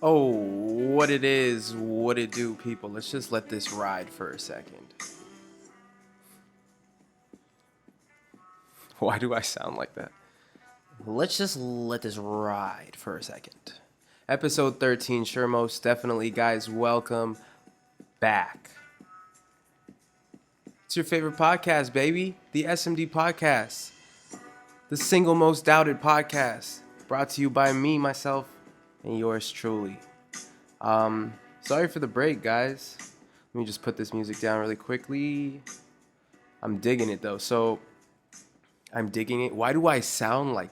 Oh, what it is, what it do, people. Let's just let this ride for a second. Why do I sound like that? Let's just let this ride for a second. Episode 13, sure, most definitely, guys. Welcome back. It's your favorite podcast, baby. The SMD podcast. The single most doubted podcast. Brought to you by me, myself, and yours truly. Sorry for the break, guys. Let me just put this music down really quickly. I'm digging it though. So I'm digging it. Why do I sound like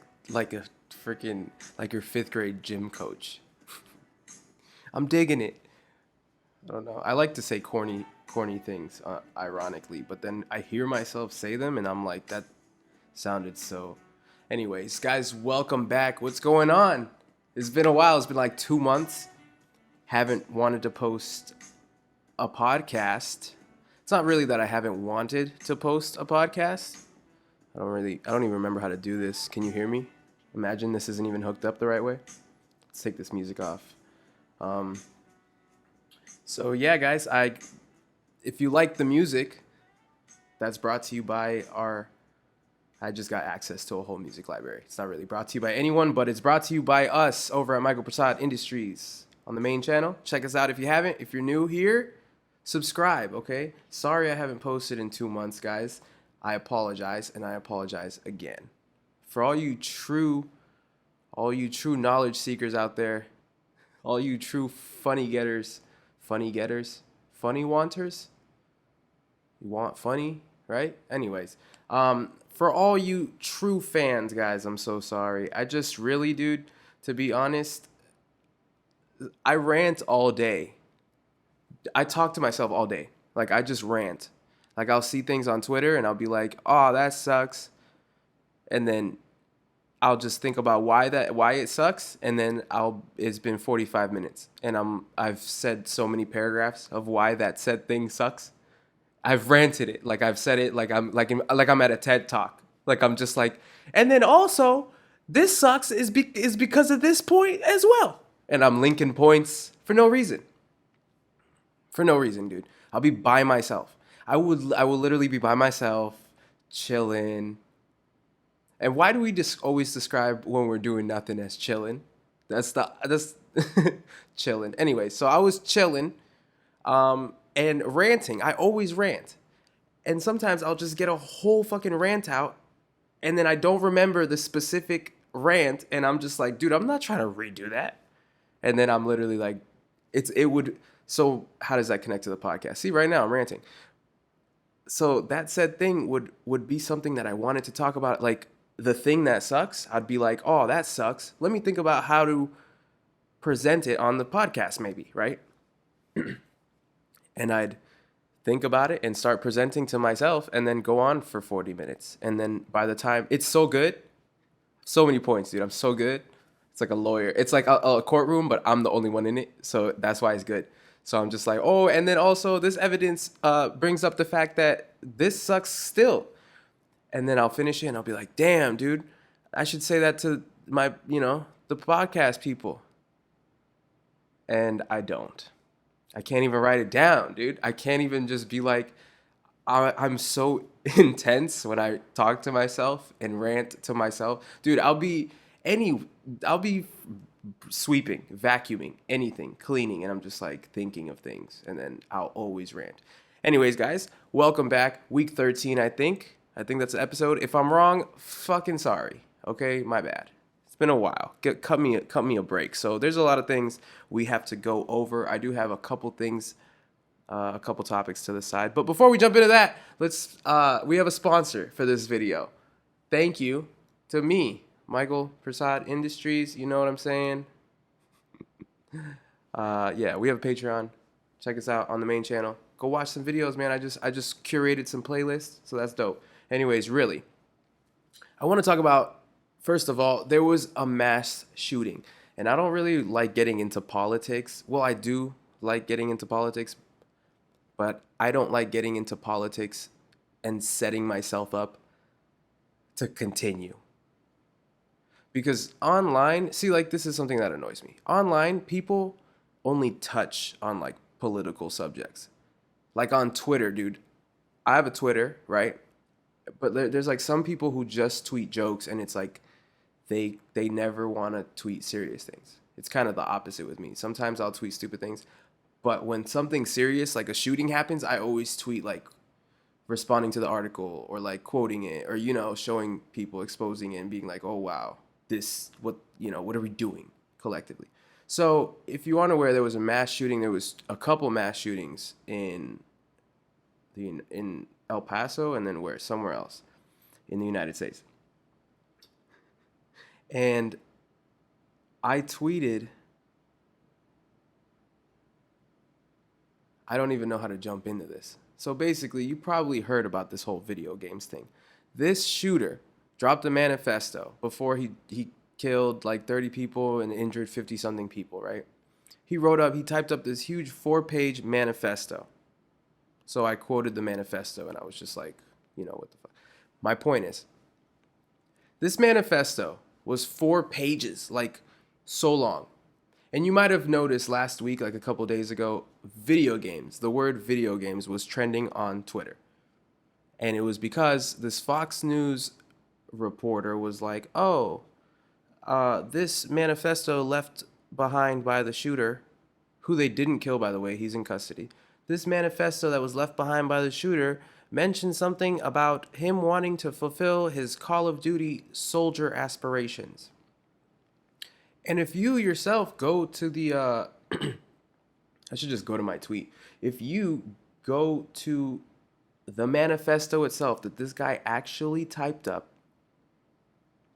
a freaking like your 5th grade gym coach? I'm digging it. I don't know. I like to say corny things, ironically, but then I hear myself say them, and I'm like, that sounded so. Anyways, guys, welcome back. What's going on? It's been a while. It's been like 2 months. Haven't wanted to post a podcast. It's not really that I haven't wanted to post a podcast. I don't even remember how to do this. Can you hear me? Imagine this isn't even hooked up the right way. Let's take this music off. So yeah, guys, if you like the music, that's brought to you by I just got access to a whole music library. It's not really brought to you by anyone, but it's brought to you by us over at Michael Prasad Industries on the main channel. Check us out if you haven't. If you're new here, subscribe, okay? Sorry I haven't posted in 2 months, guys. I apologize, and I apologize again. For all you true knowledge seekers out there, all you true funny wanters, you want funny, right? Anyways, for all you true fans, guys, I'm so sorry. I just really, dude, to be honest, I rant all day. I talk to myself all day. Like, I just rant. Like, I'll see things on Twitter and I'll be like, oh, that sucks. And then I'll just think about why it sucks. And then it's been 45 minutes and I've said so many paragraphs of why that said thing sucks. I've ranted it. Like, I've said it like I'm at a TED talk. Like, I'm just like, and then also this sucks is because of this point as well. And I'm linking points for no reason. For no reason, dude. I'll be by myself. I will literally be by myself, chilling. And why do we just always describe when we're doing nothing as chilling? That's chilling. Anyway, so I was chilling, and ranting. I always rant, and sometimes I'll just get a whole fucking rant out, and then I don't remember the specific rant, and I'm just like, dude, I'm not trying to redo that. And then I'm literally like, it would. So how does that connect to the podcast? See, right now I'm ranting. So that said thing would be something that I wanted to talk about, like the thing that sucks. I'd be like, oh, that sucks. Let me think about how to present it on the podcast, maybe, right? And I'd think about it and start presenting to myself and then go on for 40 minutes. And then by the time it's so good, so many points, dude. I'm so good. It's like a lawyer. It's like a courtroom, but I'm the only one in it. So that's why it's good. So I'm just like, oh, and then also this evidence brings up the fact that this sucks still. And then I'll finish it and I'll be like, damn, dude, I should say that to my, the podcast people. And I don't. I can't even write it down, dude. I can't even just be like, I'm so intense when I talk to myself and rant to myself. Dude, I'll be sweeping, vacuuming, anything, cleaning, and I'm just like thinking of things, and then I'll always rant. Anyways, guys, welcome back. Week 13, I think. I think that's the episode. If I'm wrong, fucking sorry. Okay, my bad. It's been a while. Cut me a break. So there's a lot of things we have to go over. I do have a couple things, a couple topics to the side. But before we jump into that, we have a sponsor for this video. Thank you to me, Michael Prasad Industries. You know what I'm saying? Yeah, we have a Patreon. Check us out on the main channel. Go watch some videos, man. I just curated some playlists, so that's dope. Anyways, really, I want to talk about, first of all, there was a mass shooting. And I don't really like getting into politics. Well, I do like getting into politics, but I don't like getting into politics and setting myself up to continue. Because online, see, like, this is something that annoys me. Online, people only touch on, like, political subjects. Like on Twitter, dude. I have a Twitter, right? But there's like some people who just tweet jokes, and it's like they never want to tweet serious things. It's kind of the opposite with me. Sometimes I'll tweet stupid things, but when something serious like a shooting happens, I always tweet like responding to the article or like quoting it or showing people, exposing it and being like, "Oh wow, this what are we doing collectively?" So, if you aren't aware, there was a mass shooting. There was a couple mass shootings in El Paso and then somewhere else in the United States. And I tweeted, I don't even know how to jump into this. So basically, you probably heard about this whole video games thing. This shooter dropped a manifesto before he killed like 30 people and injured 50 something people, right? He typed up this huge 4-page manifesto. So I quoted the manifesto and I was just like, what the fuck? My point is, this manifesto was 4 pages, like so long. And you might have noticed last week, like a couple days ago, the word video games was trending on Twitter. And it was because this Fox News reporter was like, this manifesto left behind by the shooter, who they didn't kill, by the way, he's in custody. This manifesto that was left behind by the shooter mentioned something about him wanting to fulfill his Call of Duty soldier aspirations. And if you yourself go to the, I should just go to my tweet. If you go to the manifesto itself that this guy actually typed up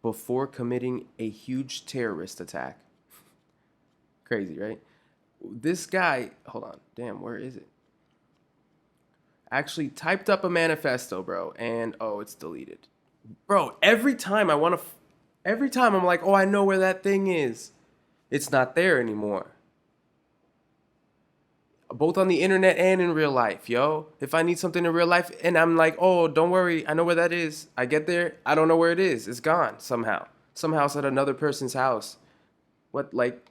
before committing a huge terrorist attack. Crazy, right? This guy, hold on, damn, where is it? Actually typed up a manifesto, bro, and it's deleted. Bro, every time I'm like, I know where that thing is. It's not there anymore. Both on the internet and in real life, yo. If I need something in real life and I'm like, don't worry, I know where that is. I get there, I don't know where it is. It's gone somehow. Somehow it's at another person's house. What, like,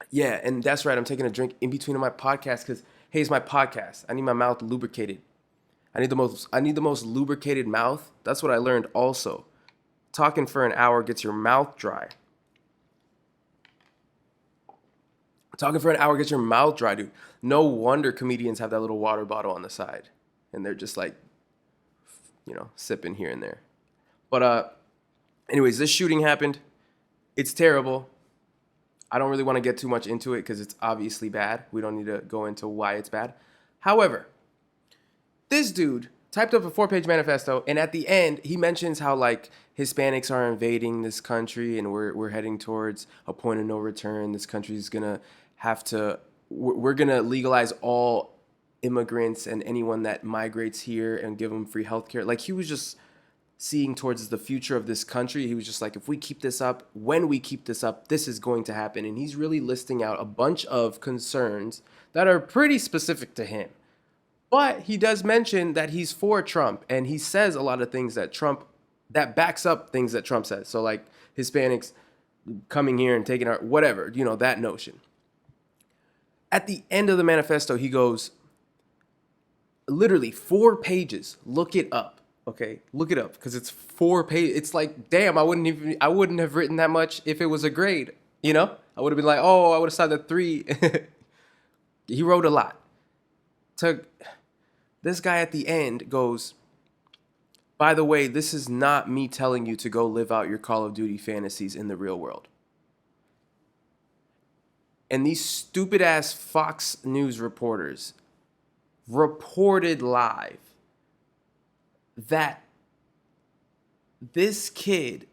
yeah, and that's right. I'm taking a drink in between my podcast because, hey, it's my podcast. I need my mouth lubricated. I need the most lubricated mouth. That's what I learned also. Talking for an hour gets your mouth dry. Dude. No wonder comedians have that little water bottle on the side. And they're just like, sipping here and there. But anyways, this shooting happened. It's terrible. I don't really want to get too much into it because it's obviously bad. We don't need to go into why it's bad. However, this dude typed up a 4-page manifesto, and at the end, he mentions how like Hispanics are invading this country, and we're heading towards a point of no return. This country's gonna we're gonna legalize all immigrants and anyone that migrates here and give them free healthcare. Like, he was just seeing towards the future of this country. He was just like, when we keep this up, this is going to happen. And he's really listing out a bunch of concerns that are pretty specific to him. But he does mention that he's for Trump, and he says a lot of things that backs up things that Trump says. So like Hispanics coming here and taking our whatever, that notion. At the end of the manifesto, he goes, literally 4 pages. Look it up. Okay, look it up because it's 4 pages. It's like, damn, I wouldn't have written that much if it was a grade. I would have been like, I would have started at 3. He wrote a lot. This guy at the end goes, by the way, this is not me telling you to go live out your Call of Duty fantasies in the real world. And these stupid ass Fox News reporters reported live that this kid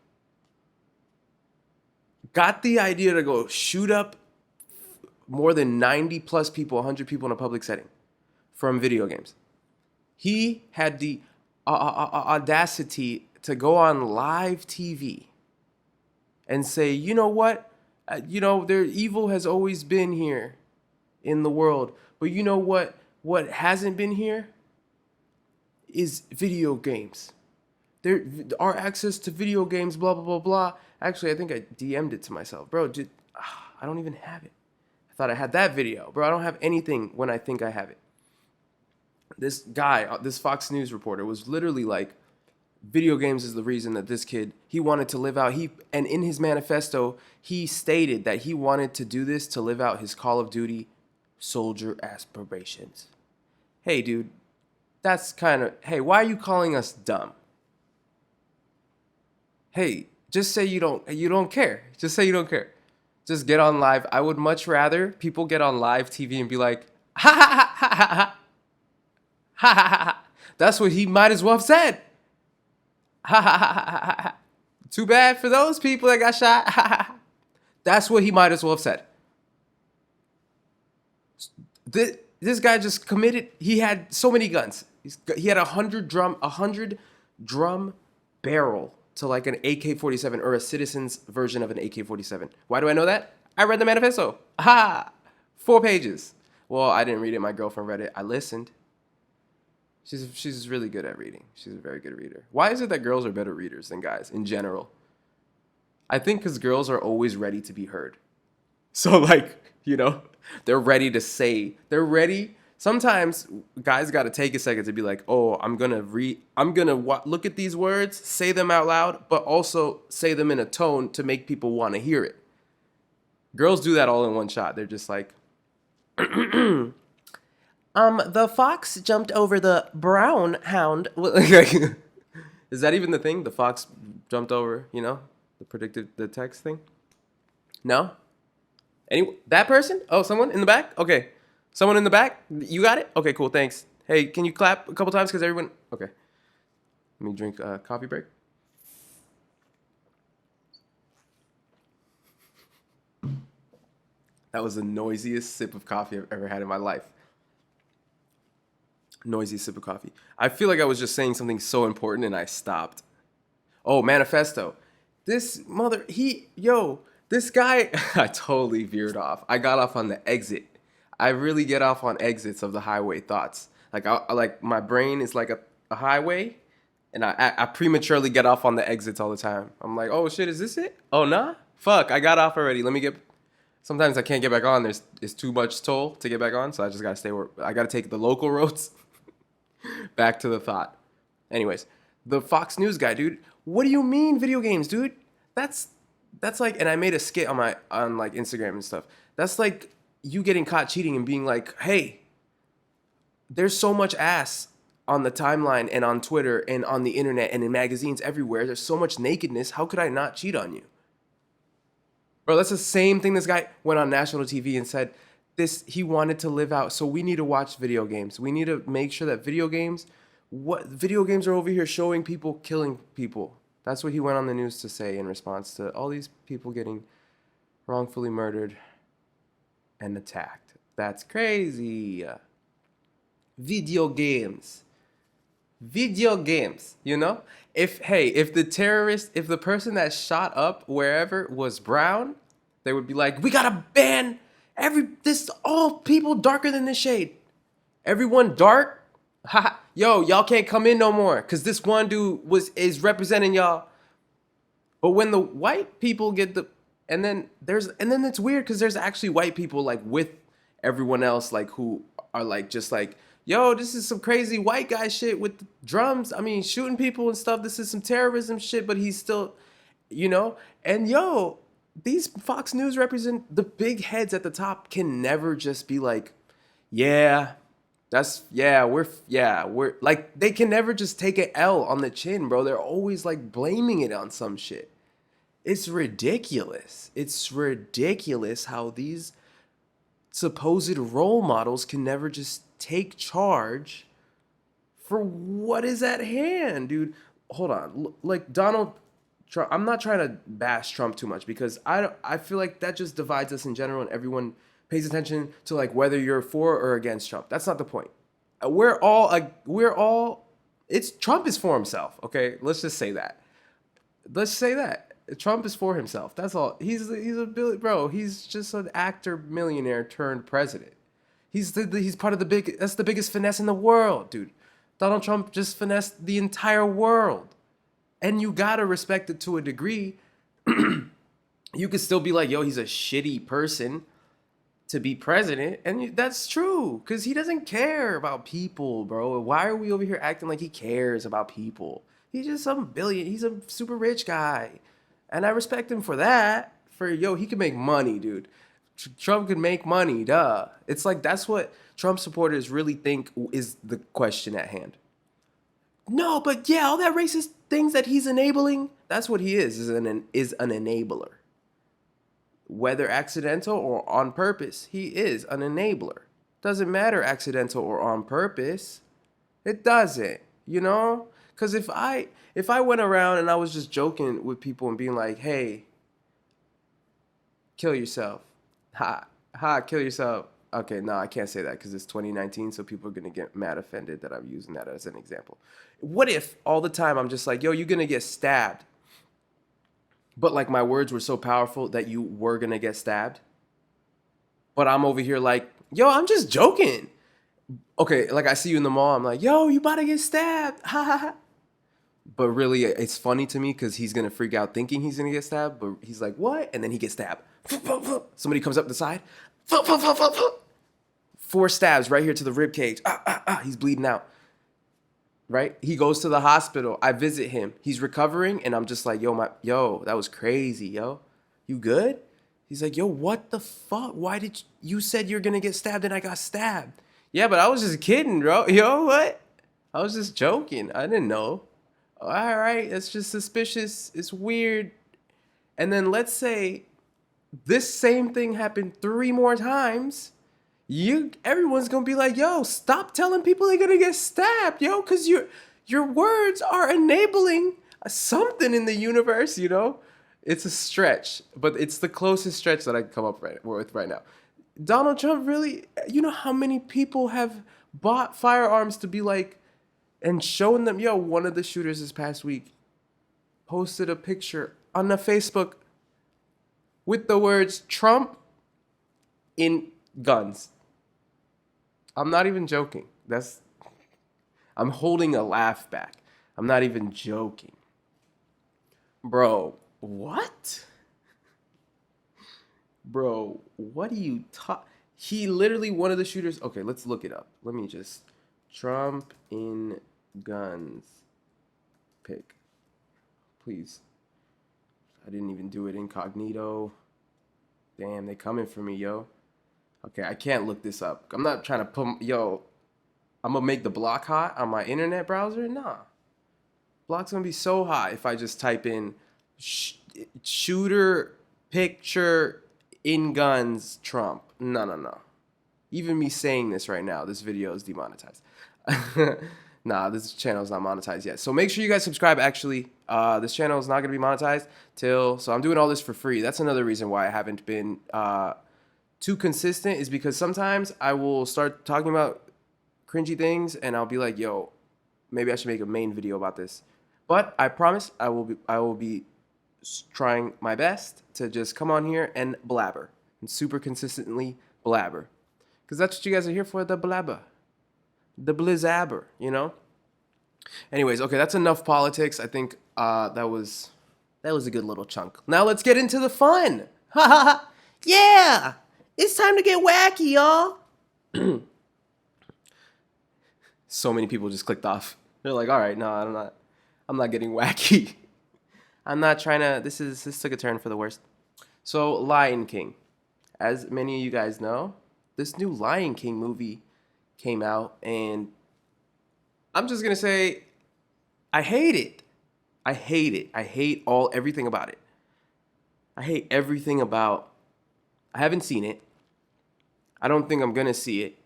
got the idea to go shoot up more than 90 plus people, 100 people in a public setting from video games. He had the audacity to go on live TV and say, you know what? Their evil has always been here in the world. But you know what? What hasn't been here is video games. our access to video games, blah, blah, blah, blah. Actually, I think I DM'd it to myself. Bro, I don't even have it. I thought I had that video. Bro, I don't have anything when I think I have it. This guy, this Fox News reporter was literally like, video games is the reason that this kid, he wanted to live out, and in his manifesto, he stated that he wanted to do this to live out his Call of Duty soldier aspirations. Hey, dude, that's kind of, hey, why are you calling us dumb? Hey, just say you don't care. Just say you don't care. Just get on live. I would much rather people get on live TV and be like, ha ha ha ha ha ha ha ha ha. That's what he might as well have said. Ha ha ha ha ha. Too bad for those people that got shot. Ha ha ha. That's what he might as well have said. This guy just committed. He had so many guns. He had a 100 drum barrel to like an AK-47 or a citizen's version of an AK-47. Why do I know that? I read the manifesto. Ha! 4 pages. Well, I didn't read it. My girlfriend read it. I listened. She's really good at reading. She's a very good reader. Why is it that girls are better readers than guys in general? I think because girls are always ready to be heard. So like, they're ready to say, they're ready. Sometimes guys got to take a second to be like, oh, I'm going to look at these words, say them out loud, but also say them in a tone to make people want to hear it. Girls do that all in one shot. They're just like, the fox jumped over the brown hound. Is that even the thing? The fox jumped over, the text thing? No? That person? Oh, someone in the back? Okay. Someone in the back? You got it? Okay, cool. Thanks. Hey, can you clap a couple times? Because everyone... Okay. Let me drink a coffee break. That was the noisiest sip of coffee I've ever had in my life. Noisiest sip of coffee. I feel like I was just saying something so important and I stopped. Oh, Manifesto. This guy... I totally veered off. I got off on the exit. I really get off on exits of the highway thoughts. Like my brain is like a highway, and I prematurely get off on the exits all the time. I'm like, oh shit, is this it? Oh nah, fuck, I got off already. Let me get. Sometimes I can't get back on. It's too much toll to get back on, so I just gotta stay where I gotta take the local roads back to the thought. Anyways, the Fox News guy, dude. What do you mean video games, dude? That's like, and I made a skit on like Instagram and stuff. That's like you getting caught cheating and being like, hey, there's so much ass on the timeline and on Twitter and on the internet and in magazines everywhere. There's so much nakedness. How could I not cheat on you? Bro, that's the same thing this guy went on national TV and said he wanted to live out. So we need to watch video games. We need to make sure that video games are over here showing people killing people. That's what he went on the news to say in response to all these people getting wrongfully murdered and attacked. That's crazy. Video games, if the person that shot up wherever was brown, they would be like, we gotta ban all people darker than this shade. Everyone dark, y'all can't come in no more because this one dude is representing y'all. But when the white people get and then it's weird because there's actually white people like with everyone else like who are like just like, yo, this is some crazy white guy shit with the drums. I mean, shooting people and stuff. This is some terrorism shit, but he's still, and yo, these Fox News represent the big heads at the top can never just be like, we're like, they can never just take an L on the chin, bro. They're always like blaming it on some shit. It's ridiculous. It's ridiculous how these supposed role models can never just take charge for what is at hand, dude. Hold on. Like Donald Trump, I'm not trying to bash Trump too much because I feel like that just divides us in general and everyone pays attention to like whether you're for or against Trump. That's not the point. Trump is for himself, okay? Let's just say that. Trump is for himself. That's all. He's just an actor millionaire turned president. He's part of that's the biggest finesse in the world, dude. Donald Trump just finessed the entire world. And you gotta respect it to a degree. You could still be like, yo, he's a shitty person to be president. And that's true, because he doesn't care about people, bro. Why are we over here acting like he cares about people? He's just he's a super rich guy. And I respect him for that. He can make money, dude. Trump could make money, duh. It's like that's what Trump supporters really think is the question at hand. No, but yeah, all that racist things that he's enabling, that's what he is an enabler. Whether accidental or on purpose, he is an enabler. Doesn't matter accidental or on purpose. It doesn't, you know? Because if I went around and I was just joking with people and being like, hey, kill yourself. Kill yourself. Okay, no, I can't say that because it's 2019, so people are going to get mad offended that I'm using that as an example. What if all the time I'm just like, yo, you're going to get stabbed, but like my words were so powerful that you were going to get stabbed? But I'm over here like, yo, I'm just joking. Okay, like I see you in the mall, I'm like, yo, you about to get stabbed. Ha ha ha. But really, it's funny to me because he's going to freak out thinking he's going to get stabbed, but he's like, what? And then he gets stabbed. Somebody comes up the side. 4 stabs right here to the rib cage. He's bleeding out. Right? He goes to the hospital. I visit him. He's recovering, and I'm just like, yo, that was crazy, yo. You good? He's like, yo, what the fuck? Why did you said you're gonna get stabbed and I got stabbed? Yeah, but I was just kidding, bro. Yo, what? I was just joking. I didn't know. All right, that's just suspicious. It's weird. And then let's say this same thing happened 3 more times. Everyone's gonna be like, yo, stop telling people they're gonna get stabbed, yo, because your words are enabling something in the universe, you know? It's a stretch, but it's the closest stretch that I can come up with right now. Donald Trump really, you know how many people have bought firearms to be like, and shown them, yo, one of the shooters this past week posted a picture on the Facebook with the words Trump in guns. I'm not even joking. I'm holding a laugh back. I'm not even joking. Bro, what? Bro, what do you talk? He literally, one of the shooters. Okay, let's look it up. Let me just. Trump in guns. Pick. Please. I didn't even do it incognito. Damn, they coming for me, yo. Okay, I can't look this up. I'm not trying to put, I'm gonna make the block hot on my internet browser? Nah. Block's gonna be so hot if I just type in shooter picture in guns Trump. No. Even me saying this right now, this video is demonetized. Nah, this channel is not monetized yet. So make sure you guys subscribe, actually. This channel is not going to be monetized so I'm doing all this for free. That's another reason why I haven't been too consistent, is because sometimes I will start talking about cringy things and I'll be like, yo, maybe I should make a main video about this. But I promise I will be trying my best to just come on here and blabber, and super consistently blabber. Because that's what you guys are here for, the blabber. The blizzabber, you know? Anyways, okay, that's enough politics. I think that was a good little chunk. Now let's get into the fun. Ha ha ha. Yeah! It's time to get wacky, y'all. So many people just clicked off. They're like, all right, no, I'm not getting wacky. I'm not trying to, this took a turn for the worst. So, Lion King. As many of you guys know, this new Lion King movie came out, and I'm just gonna say, I hate it. I hate everything about it. I hate everything about, I haven't seen it. I don't think I'm gonna see it.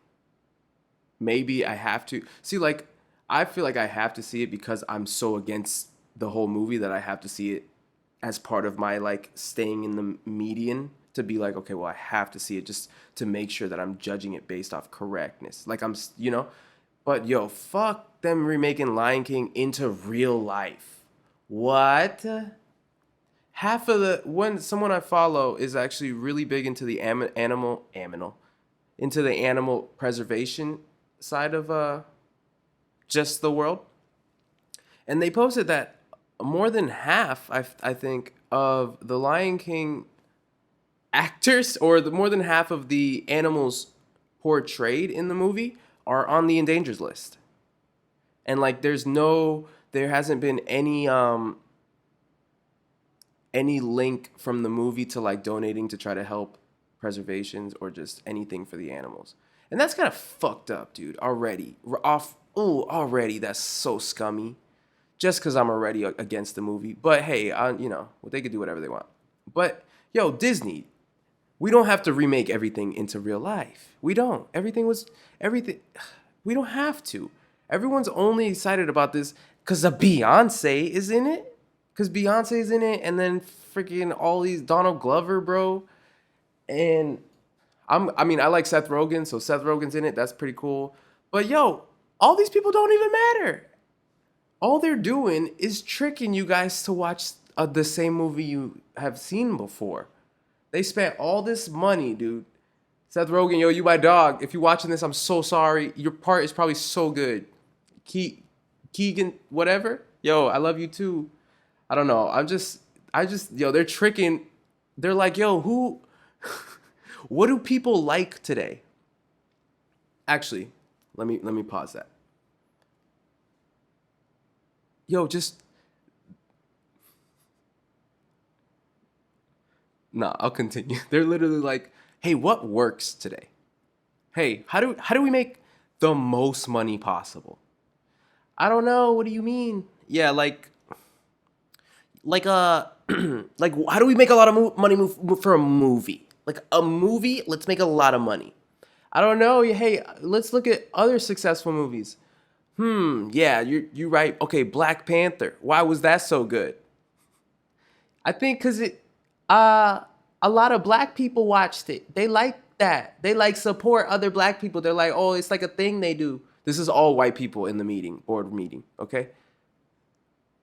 Maybe I have to. See, like, I feel like I have to see it because I'm so against the whole movie that I have to see it as part of my, like, staying in the median, to be like, okay, well, I have to see it just to make sure that I'm judging it based off correctness. Like, you know? But, yo, fuck them remaking Lion King into real life. What? Half of someone I follow is actually really big into the animal preservation side of just the world. And they posted that more than half, I think, of the Lion King actors, or more than half of the animals portrayed in the movie are on the endangered list. And like, there hasn't been any link from the movie to like donating to try to help preservations or just anything for the animals. And that's kind of fucked up, dude. Already that's so scummy. Just because I'm already against the movie. But hey, they could do whatever they want. But yo, Disney, we don't have to remake everything into real life. We don't. Everything. We don't have to. Everyone's only excited about this because Beyonce is in it. Because Beyonce is in it, and then freaking all these Donald Glover, bro. And I like Seth Rogen, so Seth Rogen's in it. That's pretty cool. But yo, all these people don't even matter. All they're doing is tricking you guys to watch the same movie you have seen before. They spent all this money, dude. Seth Rogen, yo, you my dog. If you're watching this, I'm so sorry. Your part is probably so good. Keegan, whatever. Yo, I love you too. I don't know. Yo, they're tricking. They're like, yo, what do people like today? Actually, let me pause that. Yo, I'll continue. They're literally like, hey, what works today? Hey, how do we make the most money possible? I don't know. What do you mean? Yeah, like like how do we make a lot of money for a movie? Like a movie, let's make a lot of money. I don't know. Hey, let's look at other successful movies. Yeah, you're right. Okay, Black Panther. Why was that so good? I think because a lot of black people watched it. They like that. They like support other black people. They're like, oh, it's like a thing they do. This is all white people in the board meeting, okay?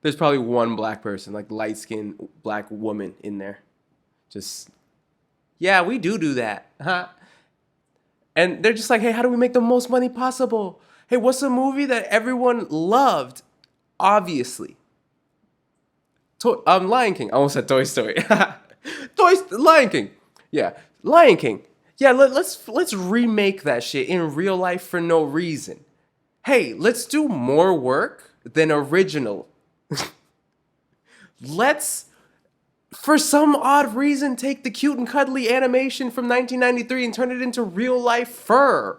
There's probably one black person, like light-skinned black woman in there. Just, yeah, we do that. Huh? And they're just like, hey, how do we make the most money possible? Hey, what's a movie that everyone loved? Obviously. Lion King. I almost said Toy Story. Lion King. Yeah, Lion King. Yeah, let's remake that shit in real life for no reason. Hey, let's do more work than original. Let's, for some odd reason, take the cute and cuddly animation from 1993 and turn it into real life fur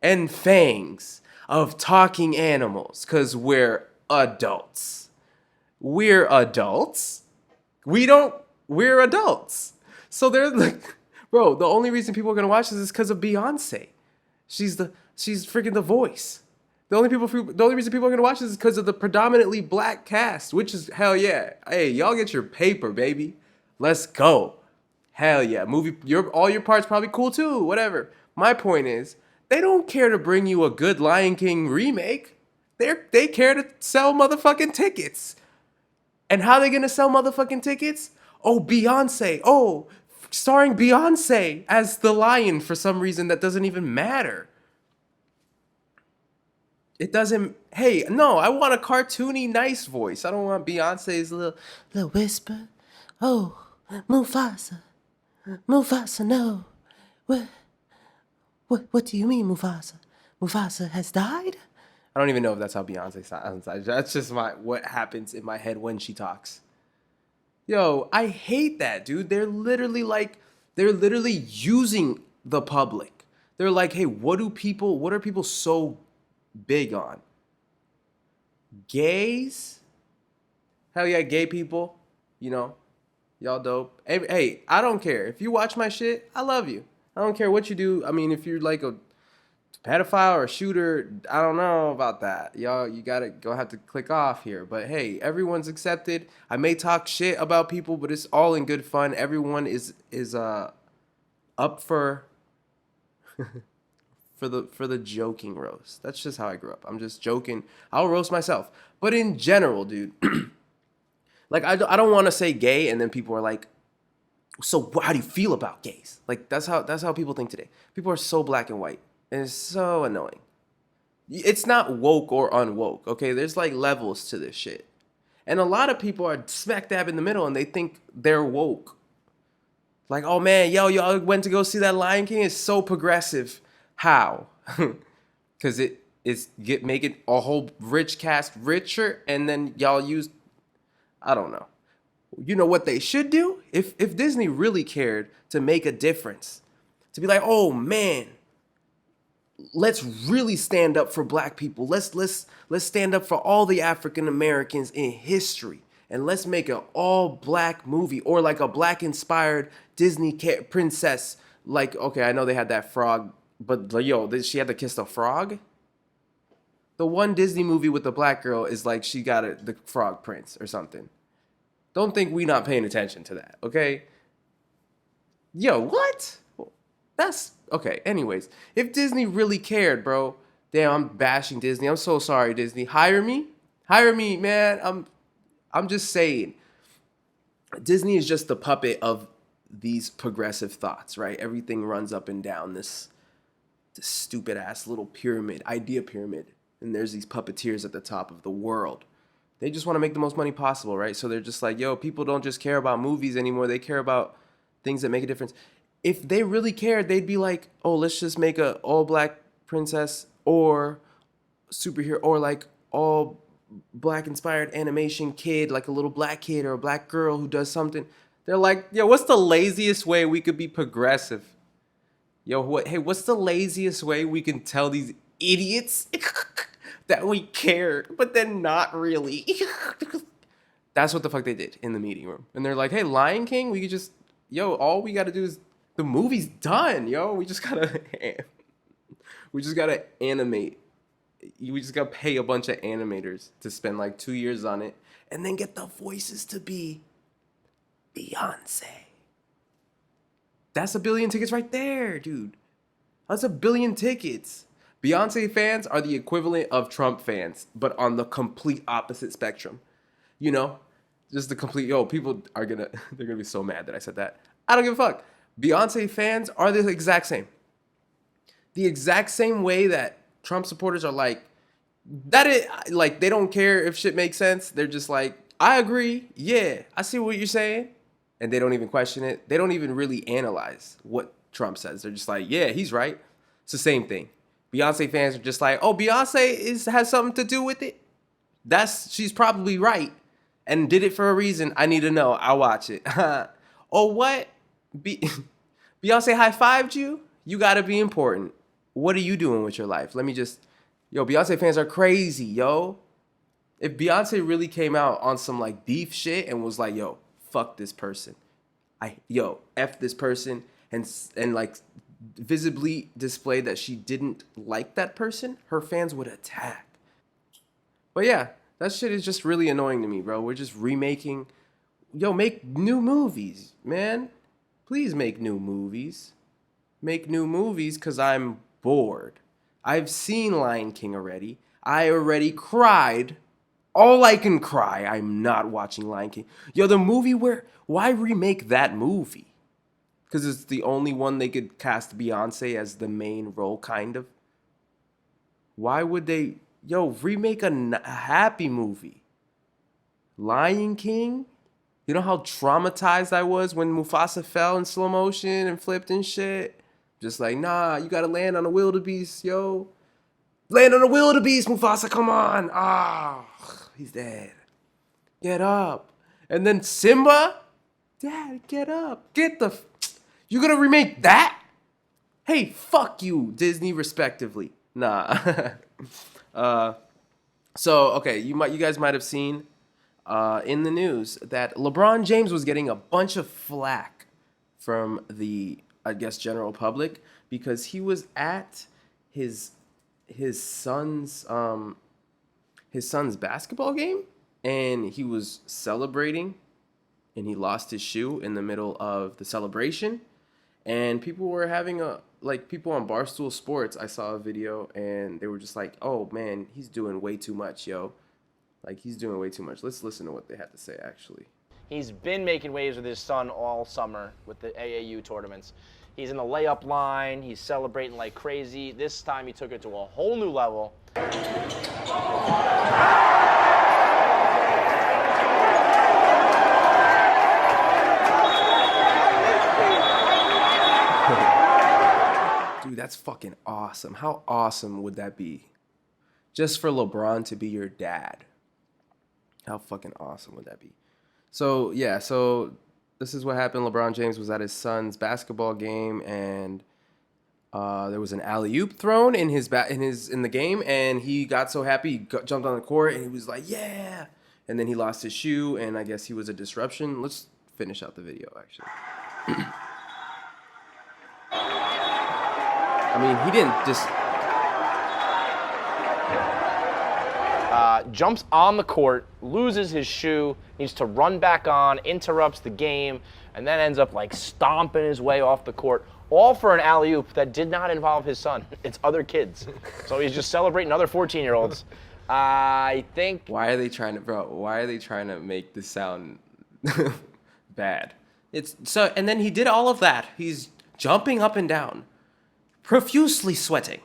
and fangs of talking animals, because we're adults. We're adults. We're adults. So they're like, bro, the only reason people are going to watch this is because of Beyonce. She's freaking the voice. The only reason people are going to watch this is because of the predominantly black cast, which is hell yeah. Hey, y'all get your paper, baby. Let's go. Hell yeah. All your parts probably cool too, whatever. My point is, they don't care to bring you a good Lion King remake. They care to sell motherfucking tickets. And how they going to sell motherfucking tickets? Oh, Beyonce. Oh, starring Beyonce as the lion for some reason that doesn't even matter. It doesn't. Hey, no, I want a cartoony, nice voice. I don't want Beyonce's little whisper. Oh, Mufasa, no. What do you mean, Mufasa? Mufasa has died? I don't even know if that's how Beyonce sounds. That's just what happens in my head when she talks. Yo, I hate that, dude. They're literally using the public. They're like, hey, what are people so big on? Gays? Hell yeah, gay people. Y'all dope. Hey, I don't care. If you watch my shit, I love you. I don't care what you do. I mean, if you're like a pedophile or a shooter, I don't know about that. Y'all, you gotta go have to click off here. But hey, everyone's accepted. I may talk shit about people, but it's all in good fun. Everyone is up for for the joking roast. That's just how I grew up. I'm just joking. I'll roast myself. But in general, dude, like I don't want to say gay and then people are like, so how do you feel about gays? Like that's how people think today. People are so black and white. And it's so annoying. It's not woke or unwoke, okay? There's like levels to this shit. And a lot of people are smack dab in the middle and they think they're woke. Like, oh man, y'all went to go see that Lion King? It's so progressive. How? Because it is making a whole rich cast richer, and then y'all use, I don't know. You know what they should do? If Disney really cared to make a difference, to be like, oh man, let's really stand up for black people. Let's stand up for all the African Americans in history, and let's make an all black movie, or like a black inspired Disney princess. Like, okay, I know they had that frog, but she had to kiss the frog. The one Disney movie with the black girl is like she got the frog prince or something. Don't think we not paying attention to that, okay? Yo, what? That's okay. Anyways, if Disney really cared, bro, damn, I'm bashing Disney. I'm so sorry, Disney. Hire me, man. I'm just saying. Disney is just the puppet of these progressive thoughts, right? Everything runs up and down this stupid ass little idea pyramid. And there's these puppeteers at the top of the world. They just want to make the most money possible, right? So they're just like, yo, people don't just care about movies anymore. They care about things that make a difference. If they really cared, they'd be like, oh, let's just make a all black princess or superhero, or like all black inspired animation kid, like a little black kid or a black girl who does something. They're like, yo, what's the laziest way we could be progressive? Yo, what's the laziest way we can tell these idiots that we care, but then not really? That's what the fuck they did in the meeting room. And they're like, hey, Lion King, we could just, all we got to do is, the movie's done, we just gotta animate. We just gotta pay a bunch of animators to spend like 2 years on it, and then get the voices to be Beyonce. That's 1 billion tickets right there, dude. That's 1 billion tickets. Beyonce fans are the equivalent of Trump fans, but on the complete opposite spectrum. Just the complete, people are they're gonna be so mad that I said that. I don't give a fuck. Beyonce fans are the exact same. The exact same way that Trump supporters are like, they don't care if shit makes sense. They're just like, I agree. Yeah, I see what you're saying. And they don't even question it. They don't even really analyze what Trump says. They're just like, yeah, he's right. It's the same thing. Beyonce fans are just like, oh, Beyonce has something to do with it. She's probably right and did it for a reason. I need to know. I'll watch it. Oh, what? Beyonce high-fived you? You gotta be important. What are you doing with your life? Beyonce fans are crazy, yo. If Beyonce really came out on some like beef shit and was like, yo, fuck this person. F this person, and like visibly displayed that she didn't like that person, her fans would attack. But yeah, that shit is just really annoying to me, bro. We're just remaking. Make new movies, man. Please make new movies. Make new movies because I'm bored. I've seen Lion King already. I already cried. All I can cry. I'm not watching Lion King. The movie why remake that movie? Because it's the only one they could cast Beyonce as the main role, kind of. Why would they, remake a happy movie? Lion King? You know how traumatized I was when Mufasa fell in slow motion and flipped and shit? Just like, nah, you gotta land on a wildebeest, yo. Land on a wildebeest, Mufasa, come on. He's dead. Get up. And then Simba? Dad, get up. You gonna remake that? Hey, fuck you, Disney, respectively. Nah. Okay, you guys might have seen in the news that LeBron James was getting a bunch of flack from the, I guess, general public because he was at his son's basketball game and he was celebrating and he lost his shoe in the middle of the celebration, and people were having people on Barstool Sports, I saw a video and they were just like, oh man, he's doing way too much, yo. Like, he's doing way too much. Let's listen to what they had to say, actually. He's been making waves with his son all summer with the AAU tournaments. He's in the layup line. He's celebrating like crazy. This time he took it to a whole new level. That's fucking awesome. How awesome would that be? Just for LeBron to be your dad. How fucking awesome would that be? So, yeah, so this is what happened. LeBron James was at his son's basketball game, and there was an alley-oop thrown in the game, and he got so happy, he jumped on the court, and he was like, yeah! And then he lost his shoe, and I guess he was a disruption. Let's finish out the video, actually. I mean, he didn't just... Jumps on the court, loses his shoe, needs to run back on, interrupts the game, and then ends up like stomping his way off the court, all for an alley-oop that did not involve his son. It's other kids. So he's just celebrating other 14-year-olds. I think... Why are they trying to make this sound bad? And then he did all of that. He's jumping up and down, profusely sweating.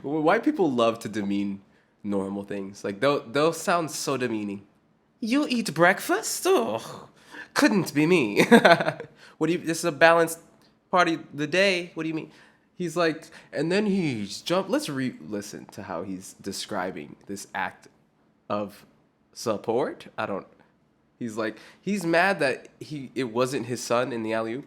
White people love to demean normal things. Like they'll sound so demeaning. You eat breakfast? Oh, couldn't be me. This is a balanced party of the day. What do you mean? He's like, and then he's jumped. Let's listen to how he's describing this act of support. He's like, he's mad that it wasn't his son in the alley-oop.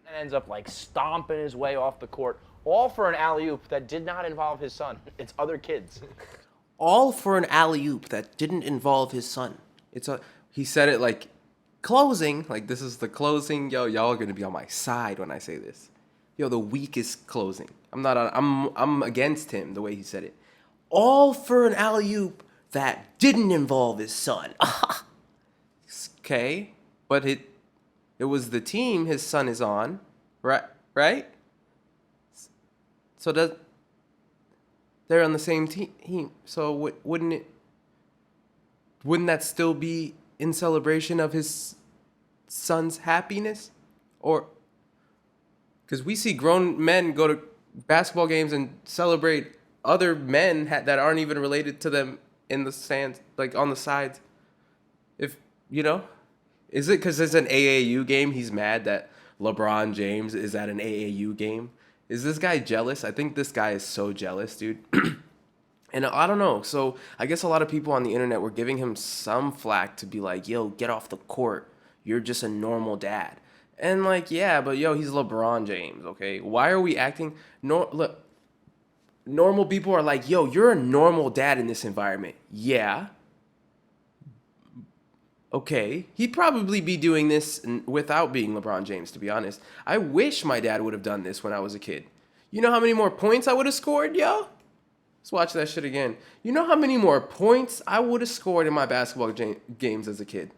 And ends up like stomping his way off the court, all for an alley-oop that did not involve his son. It's other kids. All for an alley-oop that didn't involve his son. He said it like closing, like this is the closing. Yo, y'all are gonna be on my side when I say this. Yo, the weakest closing. I'm against him the way he said it. All for an alley-oop that didn't involve his son. Okay, but it was the team his son is on, right? So they're on the same team. So wouldn't that still be in celebration of his son's happiness? Or because we see grown men go to basketball games and celebrate other men that aren't even related to them in the stands, like on the sides. If you know, is it because it's an AAU game? He's mad that LeBron James is at an AAU game. Is this guy jealous? I think this guy is so jealous, dude. And I don't know. So I guess a lot of people on the internet were giving him some flack to be like, yo, get off the court. You're just a normal dad. And like, yeah, but yo, he's LeBron James, okay? Why are we acting... Look, normal people are like, yo, you're a normal dad in this environment. Yeah. Okay. He'd probably be doing this without being LeBron James, to be honest. I wish my dad would have done this when I was a kid. You know how many more points I would have scored, yo? Let's watch that shit again. You know how many more points I would have scored in my basketball games as a kid?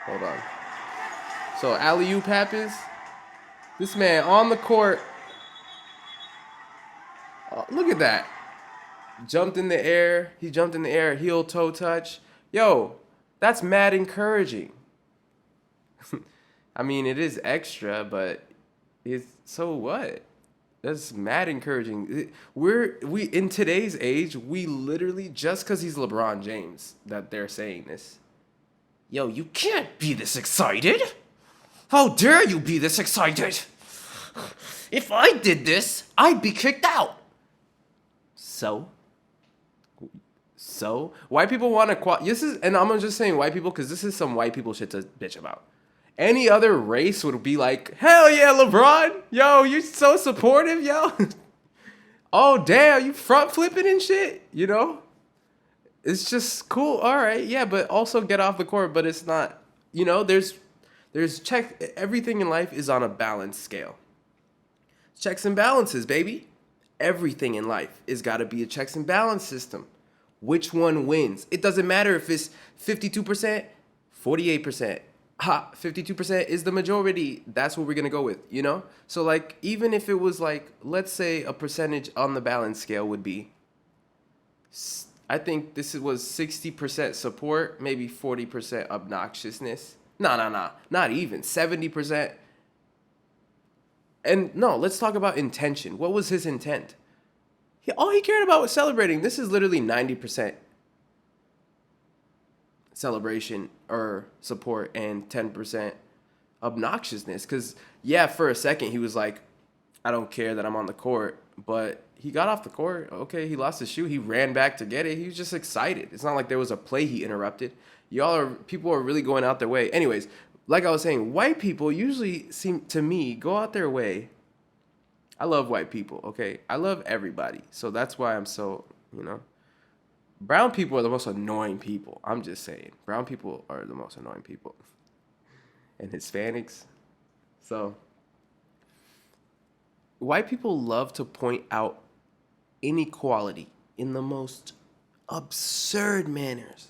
Hold on. So alley-oop happens. This man on the court. Oh, look at that. Jumped in the air. He jumped in the air. Heel toe touch. Yo, that's mad encouraging. I mean, it is extra, but it's so what? That's mad encouraging. We in today's age, we literally, just because he's LeBron James, that they're saying this. Yo, you can't be this excited. How dare you be this excited? If I did this, I'd be kicked out. So white people want to and I'm just saying white people because this is some white people shit to bitch about. Any other race would be like, hell yeah, LeBron. Yo, you're so supportive, yo. Oh, damn, you front flipping and shit, you know? It's just cool. All right, yeah, but also get off the court, but it's not, you know, there's everything in life is on a balanced scale. Checks and balances, baby. Everything in life is got to be a checks and balance system. Which one wins? It doesn't matter if it's 52%, 48%. 52% is the majority. That's what we're going to go with, you know? So, like, even if it was, like, let's say a percentage on the balance scale would be, I think this was 60% support, maybe 40% obnoxiousness. No, not even. 70%. And, no, let's talk about intention. What was his intent? All he cared about was celebrating. This is literally 90% celebration or support and 10% obnoxiousness. Because, yeah, for a second he was like, I don't care that I'm on the court. But he got off the court. Okay, he lost his shoe. He ran back to get it. He was just excited. It's not like there was a play he interrupted. People are really going out their way. Anyways, like I was saying, white people usually seem to me go out their way. I love white people, okay? I love everybody. So that's why I'm so, Brown people are the most annoying people. I'm just saying. Brown people are the most annoying people. And Hispanics. So white people love to point out inequality in the most absurd manners.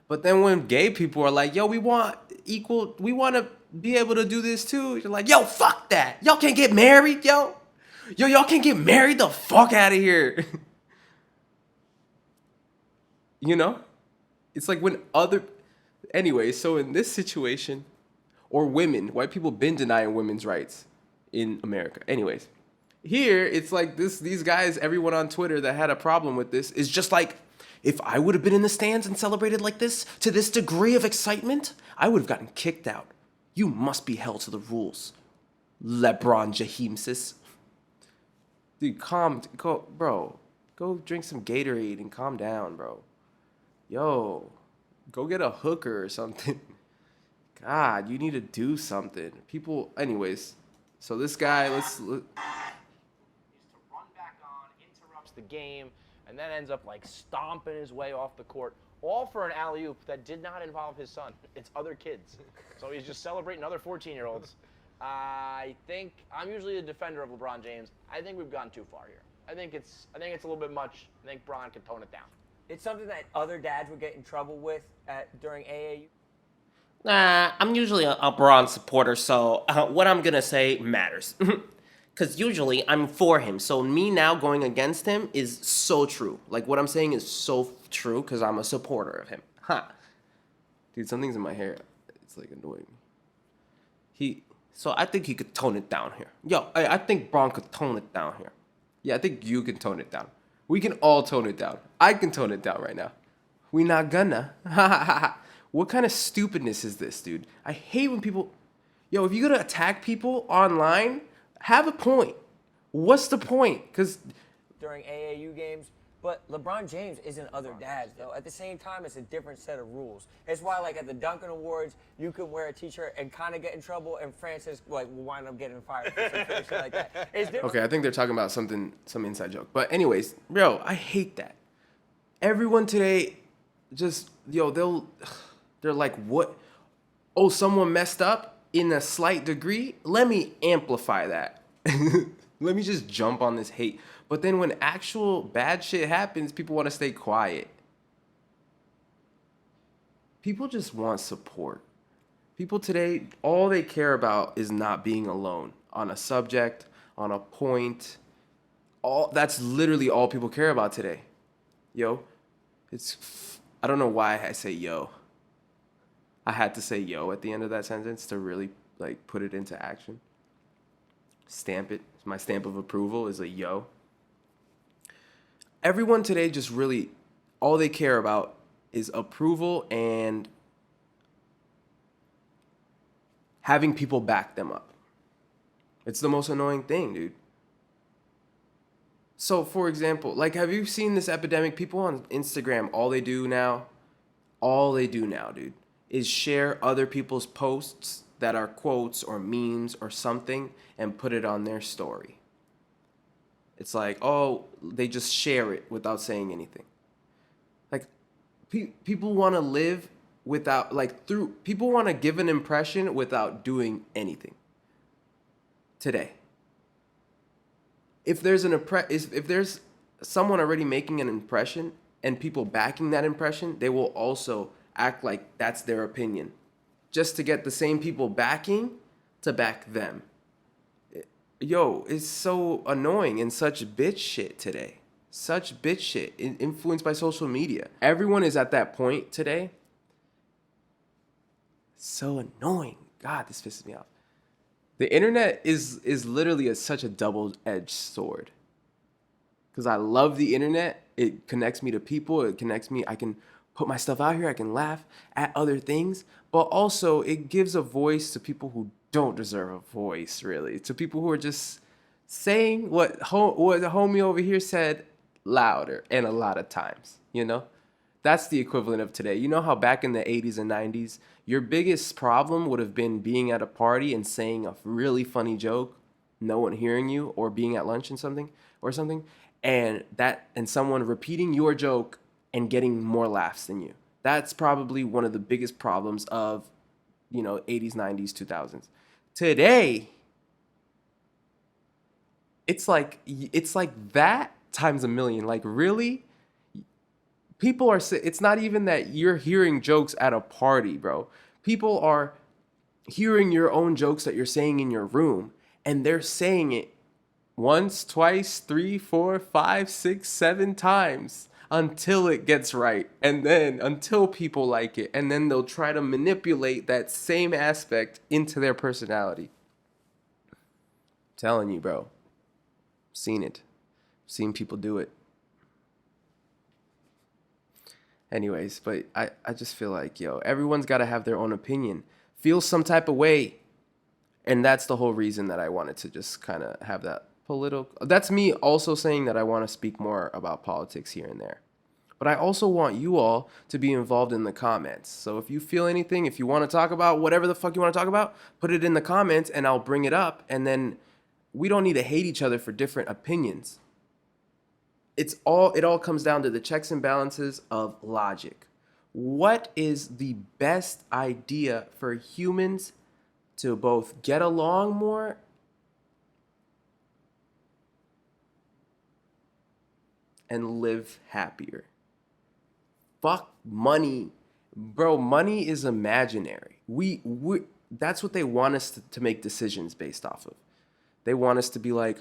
But then when gay people are like, yo, we want to be able to do this too. You're like, yo, fuck that. Y'all can't get married, yo. Yo, y'all can't get married? The fuck out of here. It's like when anyway, so in this situation, or women, white people been denying women's rights in America. Anyways. Here, it's like these guys, everyone on Twitter that had a problem with this is just like, if I would have been in the stands and celebrated like this, to this degree of excitement, I would have gotten kicked out. You must be held to the rules. Lebron James. Dude, bro. Go drink some Gatorade and calm down, bro. Yo, go get a hooker or something. God, you need to do something. People, anyways. So this guy, let's the game, and then ends up like stomping his way off the court, all for an alley-oop that did not involve his son. It's other kids. So he's just celebrating other 14-year-olds. I think I'm usually a defender of LeBron James. I think we've gone too far here. I think it's a little bit much. I think Bron can tone it down. It's something that other dads would get in trouble with during AAU. Nah, I'm usually a Bron supporter, so what I'm gonna say matters. Because usually I'm for him. So me now going against him is so true. Like what I'm saying is so true because I'm a supporter of him. Dude, something's in my hair. It's like annoying me. So I think he could tone it down here. Yo, I think Bron could tone it down here. Yeah, I think you can tone it down. We can all tone it down. I can tone it down right now. We not gonna. What kind of stupidness is this, dude? I hate when people... Yo, if you're gonna attack people online... Have a point. What's the point? Because during AAU games, but LeBron James isn't other dads though. At the same time, it's a different set of rules. It's why, like at the Duncan Awards, you could wear a T-shirt and kind of get in trouble, and Francis will wind up getting fired for some shit like that. It's different. Okay, I think they're talking about some inside joke. But anyways, bro, I hate that. Everyone today, they're like, what? Oh, someone messed up in a slight degree? Let me amplify that. Let me just jump on this hate. But then when actual bad shit happens, people want to stay quiet. People just want support. People today, all they care about is not being alone on a subject, on a point. That's literally all people care about today. Yo, I don't know why I say yo. I had to say yo at the end of that sentence to really like put it into action. Stamp it. My stamp of approval is a yo. Everyone today just really, all they care about is approval and having people back them up. It's the most annoying thing, dude. So, for example, like, have you seen this epidemic? People on Instagram, all they do now, dude, is share other people's posts that are quotes or memes or something and put it on their story. It's like, oh, they just share it without saying anything. Like, people want to live without, people want to give an impression without doing anything today. If there's if there's someone already making an impression and people backing that impression, they will also act like that's their opinion, just to get the same people backing to back them. Yo, it's so annoying and such bitch shit today. Such bitch shit influenced by social media. Everyone is at that point today. So annoying. God, this pisses me off. The internet is literally such a double-edged sword. Because I love the internet. It connects me to people. It connects me. I can put my stuff out here. I can laugh at other things. But also, it gives a voice to people who don't deserve a voice, really. To people who are just saying what the homie over here said louder and a lot of times, you know? That's the equivalent of today. You know how back in the 80s and 90s, your biggest problem would have been being at a party and saying a really funny joke, no one hearing you, or being at lunch and something, and someone repeating your joke and getting more laughs than you. That's probably one of the biggest problems of, 80s, 90s, 2000s. Today, it's like that times a million. Like, really? People are, it's not even that you're hearing jokes at a party, bro. People are hearing your own jokes that you're saying in your room, and they're saying it once, twice, 3, 4, 5, 6, 7 times until it gets right. And then until people like it. And then they'll try to manipulate that same aspect into their personality. I'm telling you, bro. Seen it. Seen people do it. Anyways, but I just feel like, everyone's got to have their own opinion. Feel some type of way. And that's the whole reason that I wanted to just kind of have that political. That's me also saying that I want to speak more about politics here and there. But I also want you all to be involved in the comments. So if you feel anything, if you want to talk about whatever the fuck you want to talk about, put it in the comments and I'll bring it up. And then we don't need to hate each other for different opinions. It all comes down to the checks and balances of logic. What is the best idea for humans to both get along more and live happier? Fuck money. Bro, money is imaginary. We that's what they want us to make decisions based off of. They want us to be like,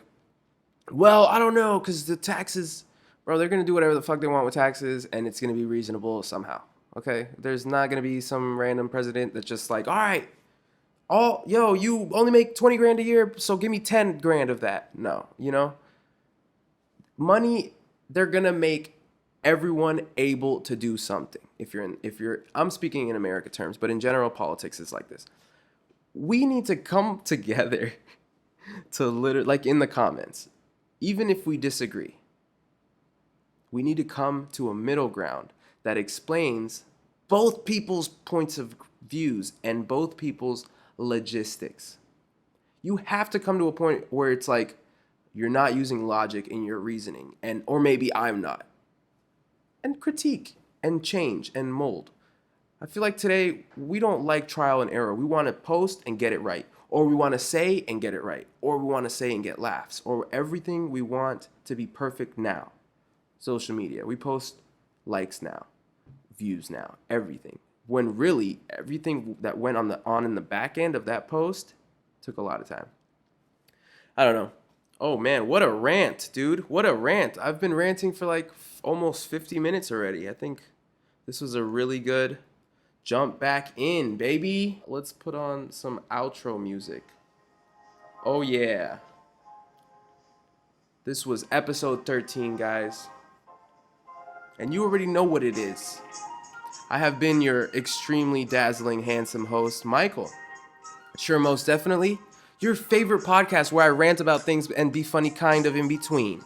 well, I don't know, because the taxes, bro, they're going to do whatever the fuck they want with taxes, and it's going to be reasonable somehow, okay? There's not going to be some random president that's just like, all right, you only make 20 grand a year, so give me 10 grand of that. No, money, they're going to make everyone able to do something. I'm speaking in America terms, but in general, politics is like this. We need to come together to literally, like in the comments, even if we disagree, we need to come to a middle ground that explains both people's points of views and both people's logistics. You have to come to a point where it's like you're not using logic in your reasoning, or maybe I'm not. And critique and change and mold. I feel like today we don't like trial and error. We want to post and get it right. Or we want to say and get it right. Or we want to say and get laughs. Or everything we want to be perfect now. Social media. We post likes now. Views now. Everything. When really, everything that went on in the back end of that post took a lot of time. I don't know. Oh man, what a rant, dude. What a rant. I've been ranting for like almost 50 minutes already. I think this was a really good jump back in, baby. Let's put on some outro music. Oh, yeah. This was episode 13, guys. And you already know what it is. I have been your extremely dazzling, handsome host, Michael. Sure, most definitely. Your favorite podcast where I rant about things and be funny kind of in between.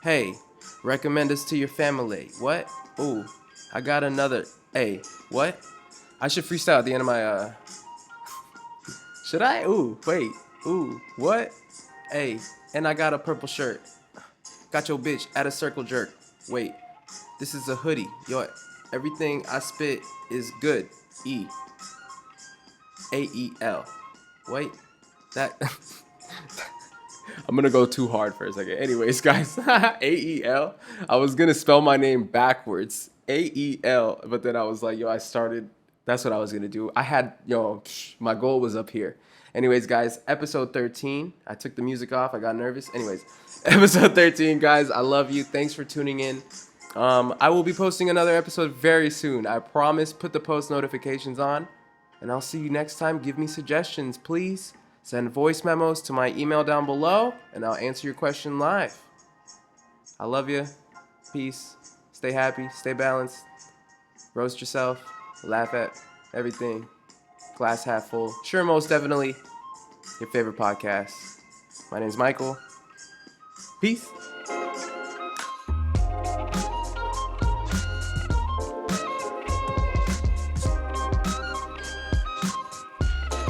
Hey, recommend us to your family. What? Ooh, I got another. Hey, what? I should freestyle at the end of my, Should I? Ooh, wait. Ooh, what? Hey, and I got a purple shirt. Got your bitch at a circle jerk. Wait, this is a hoodie. Yo, everything I spit is good. AEL. Wait, that... I'm gonna go too hard for a second. Anyways, guys, AEL. I was gonna spell my name backwards. AEL, but then I was like, that's what I was gonna do. My goal was up here. Anyways, guys, episode 13. I took the music off. I got nervous. Anyways, episode 13, guys. I love you. Thanks for tuning in. I will be posting another episode very soon. I promise. Put the post notifications on. And I'll see you next time. Give me suggestions, please. Send voice memos to my email down below, and I'll answer your question live. I love you. Peace. Stay happy. Stay balanced. Roast yourself. Laugh at everything. Glass half full. Sure, most definitely. Your favorite podcast. My name's Michael. Peace.